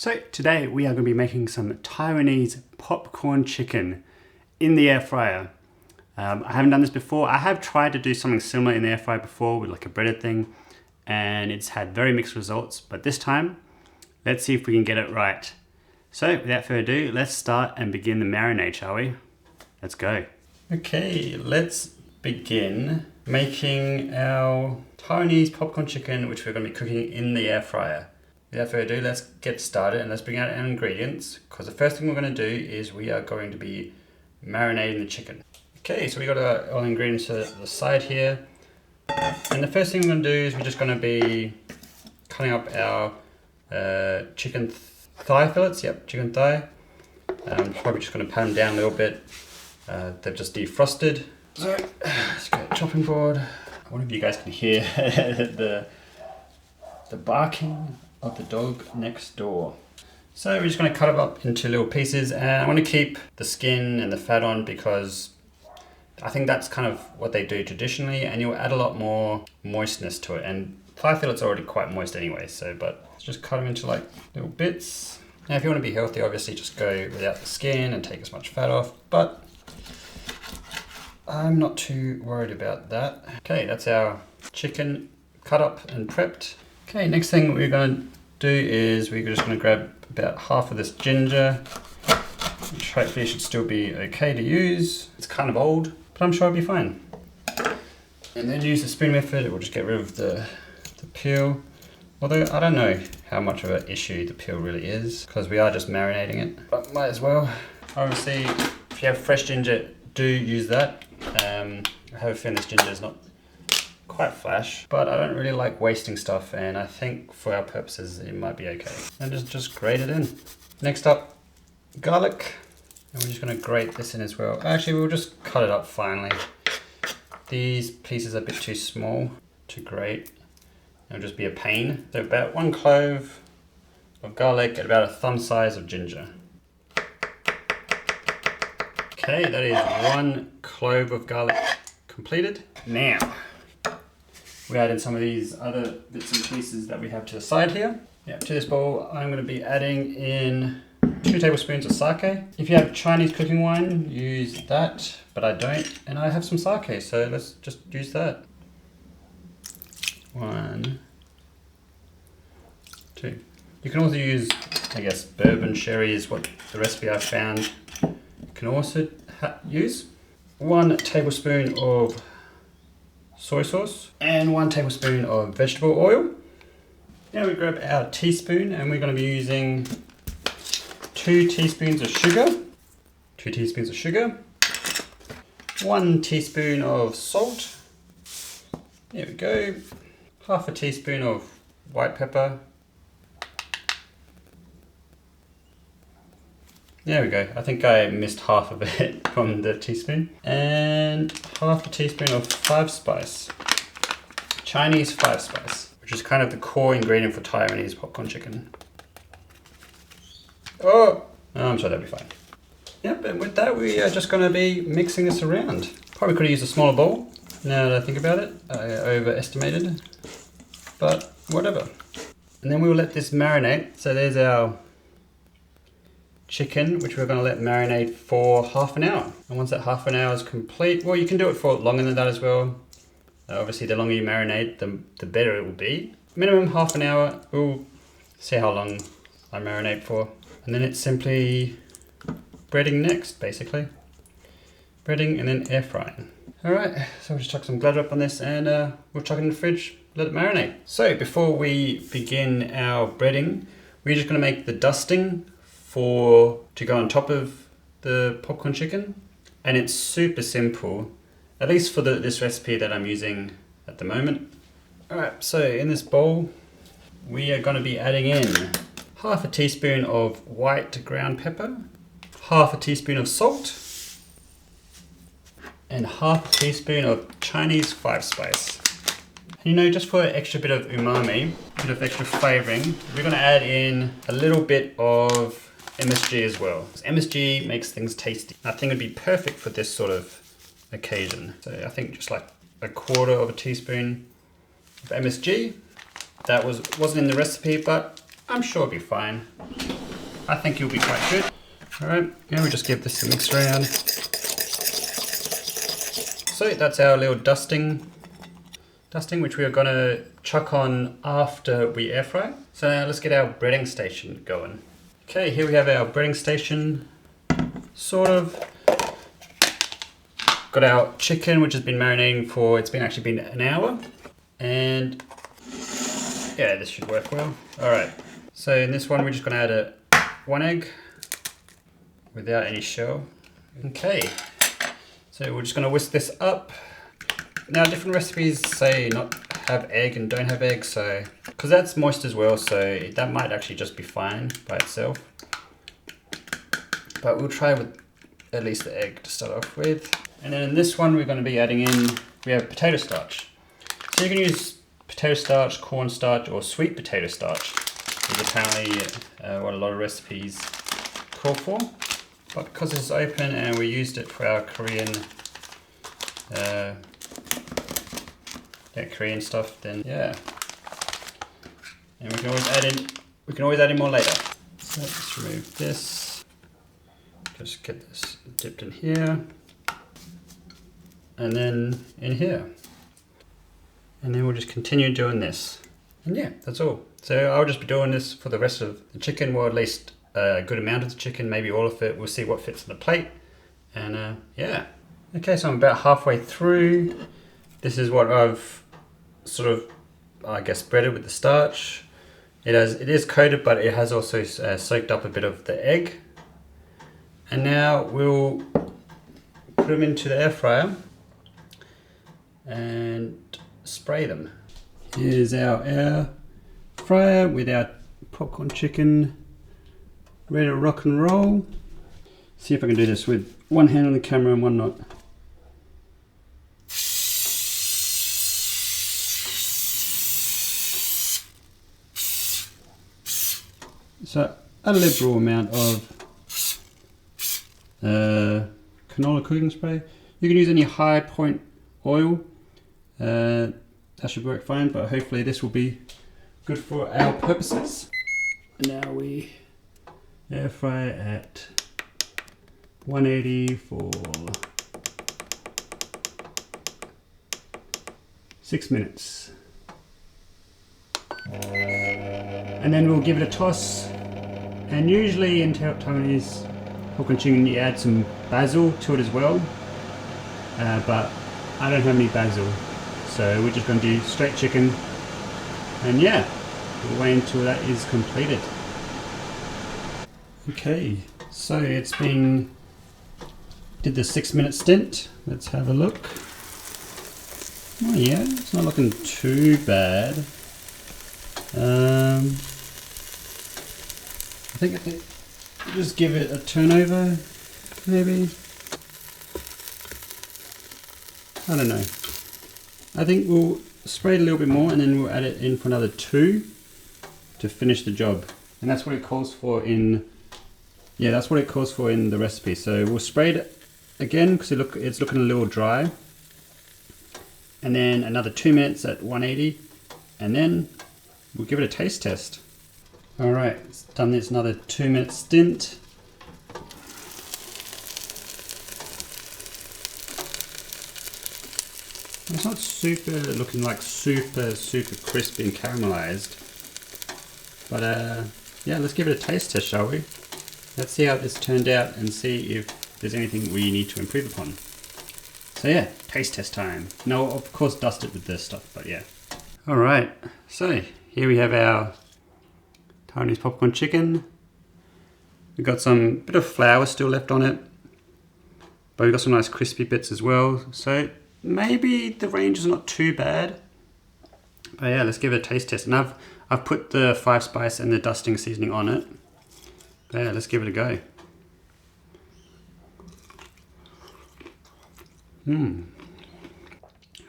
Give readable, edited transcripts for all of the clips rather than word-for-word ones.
So today we are going to be making some Taiwanese popcorn chicken in the air fryer. I haven't done this before. I have tried to do something similar in the air fryer before with like a breaded thing, and it's had very mixed results, but this time let's see if we can get it right. So without further ado, let's start and begin the marinade, shall we? Let's go. Okay, let's begin making our Taiwanese popcorn chicken, which we're going to be cooking in the air fryer. Without further ado, let's get started and let's bring out our ingredients, because the first thing we're going to do is we are going to be marinating the chicken. Okay, so we got our ingredients to the side here, and the first thing we're going to do is we're just going to be cutting up our chicken thigh fillets. Yep, chicken thigh. Probably just going to pat them down a little bit. They've just defrosted. So let's get a chopping board. I wonder if you guys can hear the barking of the dog next door. So we're just going to cut it up into little pieces, and I want to keep the skin and the fat on because I think that's kind of what they do traditionally, and you'll add a lot more moistness to it, and thigh fillet's already quite moist anyway, so but let's just cut them into like little bits. Now if you want to be healthy, obviously just go without the skin and take as much fat off, but I'm not too worried about that. Okay, that's our chicken cut up and prepped. Okay, next thing we're going to do is we're just going to grab about half of this ginger, which hopefully should still be okay to use. It's kind of old, but I'm sure it'll be fine. And then use the spoon method. It will just get rid of the peel. Although I don't know how much of an issue the peel really is, because we are just marinating it, but might as well. Obviously, if you have fresh ginger, do use that. I have a feeling this ginger is not quite flash, but I don't really like wasting stuff, and I think for our purposes it might be okay. And just grate it in. Next up, garlic, and we're just going to grate this in as well. Actually, we'll just cut it up finely. These pieces are a bit too small to grate. It'll just be a pain. So about 1 clove of garlic and about a thumb size of ginger. Okay, that is 1 clove of garlic completed. Now, we add in some of these other bits and pieces that we have to the side here. Yeah, to this bowl, I'm going to be adding in 2 tablespoons of sake. If you have Chinese cooking wine, use that, but I don't, and I have some sake, so let's just use that. 1, 2. You can also use, I guess, bourbon sherry is what the recipe I found. You can also use 1 tablespoon of soy sauce and 1 tablespoon of vegetable oil. Now we grab our teaspoon, and we're going to be using 2 teaspoons of sugar, 2 teaspoons of sugar, 1 teaspoon of salt. There we go. Half a teaspoon of white pepper. There we go. I think I missed half of it from the teaspoon. And half a teaspoon of 5 spice. Chinese 5 spice, which is kind of the core ingredient for Taiwanese popcorn chicken. Oh, I'm sure that'll be fine. Yep, and with that we are just going to be mixing this around. Probably could have used a smaller bowl, now that I think about it. I overestimated, but whatever. And then we will let this marinate. So there's our chicken, which we're going to let marinate for half an hour. And once that half an hour is complete, well, you can do it for longer than that as well. Obviously, the longer you marinate, the better it will be. Minimum half an hour. We'll see how long I marinate for. And then it's simply breading next, basically. Breading and then air frying. All right, so we'll just chuck some glitter up on this, and we'll chuck it in the fridge, let it marinate. So before we begin our breading, we're just going to make the dusting to go on top of the popcorn chicken, and it's super simple, at least for this recipe that I'm using at the moment. Alright, so in this bowl we are going to be adding in half a teaspoon of white ground pepper, half a teaspoon of salt, and half a teaspoon of Chinese 5 spice. You know, just for an extra bit of umami, a bit of extra flavoring, we're going to add in a little bit of MSG as well. MSG makes things tasty. I think it'd be perfect for this sort of occasion. So I think just like 1/4 teaspoon of MSG. That wasn't in the recipe, but I'm sure it'll be fine. I think it'll be quite good. All right, now we just give this a mix around. So that's our little dusting which we are gonna chuck on after we air fry. So now let's get our breading station going. Okay, here we have our breading station, sort of. Got our chicken, which has been marinating for, actually been an hour. And yeah, this should work well. All right, so in this one, we're just gonna add one egg without any shell. Okay, so we're just gonna whisk this up. Now different recipes say not have egg and don't have egg, so, because that's moist as well, so that might actually just be fine by itself. But we'll try with at least the egg to start off with. And then in this one, we're gonna be adding in, we have potato starch. So you can use potato starch, cornstarch, or sweet potato starch, is apparently what a lot of recipes call for. But because it's open and we used it for our Korean stuff, then yeah. And we can always add in more later. So let's remove this. Just get this dipped in here. And then in here. And then we'll just continue doing this. And yeah, that's all. So I'll just be doing this for the rest of the chicken, or at least a good amount of the chicken, maybe all of it. We'll see what fits on the plate. And yeah. Okay, so I'm about halfway through. This is what I've sort of, I guess, breaded with the starch. It is coated, but it has also soaked up a bit of the egg. And now we'll put them into the air fryer and spray them. Here's our air fryer with our popcorn chicken ready to rock and roll. See if I can do this with one hand on the camera and one not. So a liberal amount of canola cooking spray. You can use any high point oil. That should work fine, but hopefully this will be good for our purposes. Now we air fry at 180 for 6 minutes. And then we'll give it a toss. And usually in Taiwanese popcorn chicken you add some basil to it as well. But I don't have any basil. So we're just going to do straight chicken. And yeah, we'll wait until that is completed. Okay, so it's been, did the 6 minute stint. Let's have a look. Oh yeah, it's not looking too bad. I think just give it a turnover, maybe. I don't know. I think we'll spray it a little bit more and then we'll add it in for another 2 to finish the job. And that's what it calls for in, yeah, that's what it calls for in the recipe. So we'll spray it again because it's looking a little dry. And then another 2 minutes at 180 and then we'll give it a taste test. All right, it's done this another 2 minute stint. It's not looking like super crispy and caramelized. But yeah, let's give it a taste test, shall we? Let's see how this turned out and see if there's anything we need to improve upon. So yeah, taste test time. No, of course dust it with this stuff, but yeah. All right, so here we have our Taiwanese popcorn chicken. We've got some bit of flour still left on it, but we've got some nice crispy bits as well. So maybe the range is not too bad. But yeah, let's give it a taste test. And I've put the 5 spice and the dusting seasoning on it. But yeah, let's give it a go.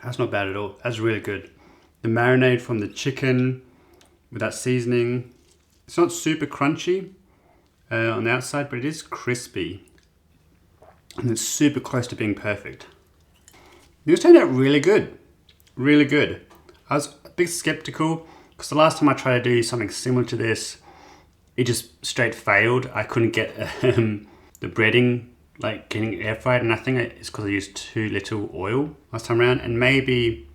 That's not bad at all. That's really good. The marinade from the chicken with that seasoning. It's not super crunchy on the outside, but it is crispy. And it's super close to being perfect. This turned out really good. Really good. I was a bit skeptical because the last time I tried to do something similar to this, it just straight failed. I couldn't get the breading like getting air fried, and I think it's because I used too little oil last time around. And maybe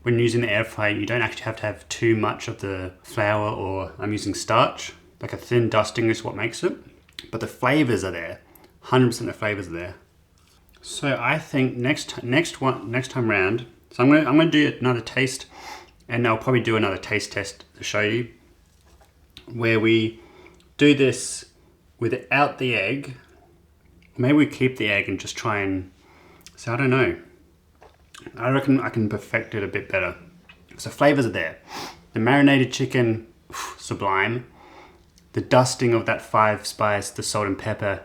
when using the air fryer, you don't actually have to have too much of the flour, or I'm using starch. Like a thin dusting is what makes it. But the flavors are there. 100% the flavors are there. So I think next time round, so I'm gonna do another taste, and I'll probably do another taste test to show you, where we do this without the egg. Maybe we keep the egg and just try and, so I don't know. I reckon I can perfect it a bit better. So flavors are there. The marinated chicken, sublime. The dusting of that 5 spice, the salt and pepper,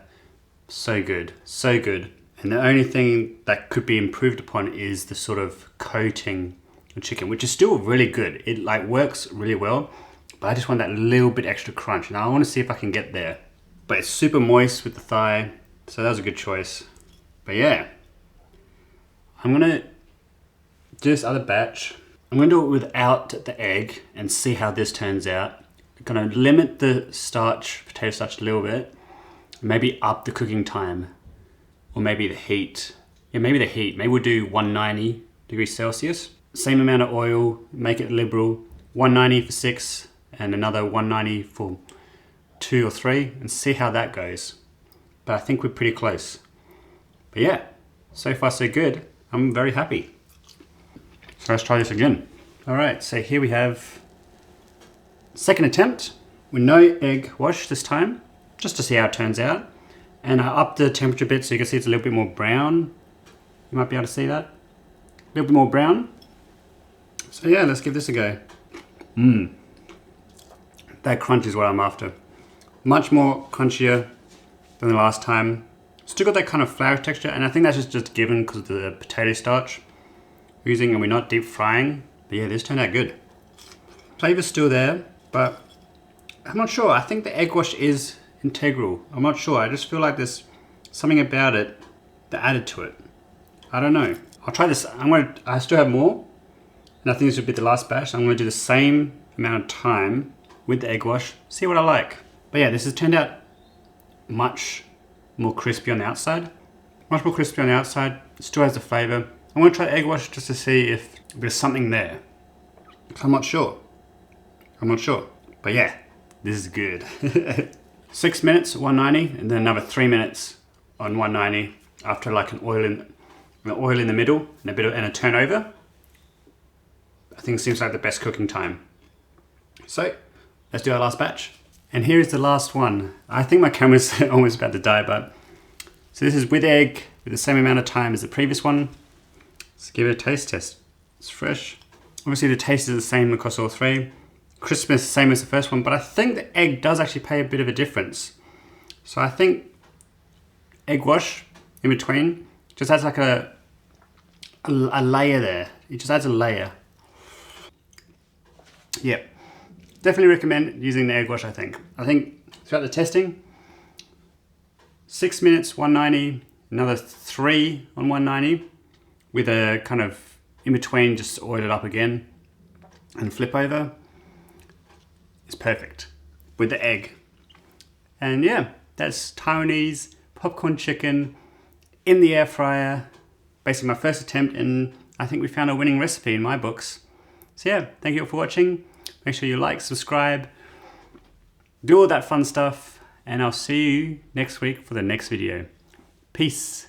so good, so good. And the only thing that could be improved upon is the sort of coating of chicken, which is still really good. It like works really well, but I just want that little bit extra crunch, and I want to see if I can get there. But it's super moist with the thigh, so that was a good choice. But yeah, I'm gonna do this other batch. I'm gonna do it without the egg and see how this turns out. I'm gonna limit the potato starch a little bit, maybe up the cooking time, or maybe the heat. Yeah, maybe the heat. Maybe we'll do 190 degrees Celsius. Same amount of oil, make it liberal. 190 for 6 and another 190 for 2 or 3, and see how that goes. But I think we're pretty close. But yeah, so far so good. I'm very happy. So let's try this again. All right, so here we have second attempt with no egg wash this time, just to see how it turns out. And I upped the temperature a bit so you can see it's a little bit more brown. You might be able to see that. A little bit more brown. So yeah, let's give this a go. That crunch is what I'm after. Much more crunchier than the last time. Still got that kind of flour texture, and I think that's just given because of the potato starch we're using, and we're not deep frying. But yeah, this turned out good. Flavor's still there, but I'm not sure. I think the egg wash is integral. I'm not sure. I just feel like there's something about it that added to it. I don't know. I'll try this. I still have more, and I think this would be the last batch. I'm gonna do the same amount of time with the egg wash, see what I like. But yeah, this has turned out much more crispy on the outside. Much more crispy on the outside. It still has the flavor. I'm gonna try the egg wash just to see if there's something there. I'm not sure. But yeah, this is good. 6 minutes, 190, and then another 3 minutes on 190 after like an oil in the middle and a turnover. I think it seems like the best cooking time. So let's do our last batch. And here is the last one. I think my camera's almost about to die, but so this is with egg with the same amount of time as the previous one. Let's give it a taste test. It's fresh. Obviously the taste is the same across all 3. Crispness the same as the first one, but I think the egg does actually play a bit of a difference. So I think egg wash in between just adds like a layer there. It just adds a layer. Yeah, definitely recommend using the egg wash. I think throughout the testing, 6 minutes 190, another 3 on 190, with a kind of in between, just oil it up again and flip over. It's perfect with the egg. And yeah, that's Taiwanese popcorn chicken in the air fryer. Basically my first attempt, and I think we found a winning recipe in my books. So yeah, thank you all for watching. Make sure you like, subscribe, do all that fun stuff, and I'll see you next week for the next video. Peace.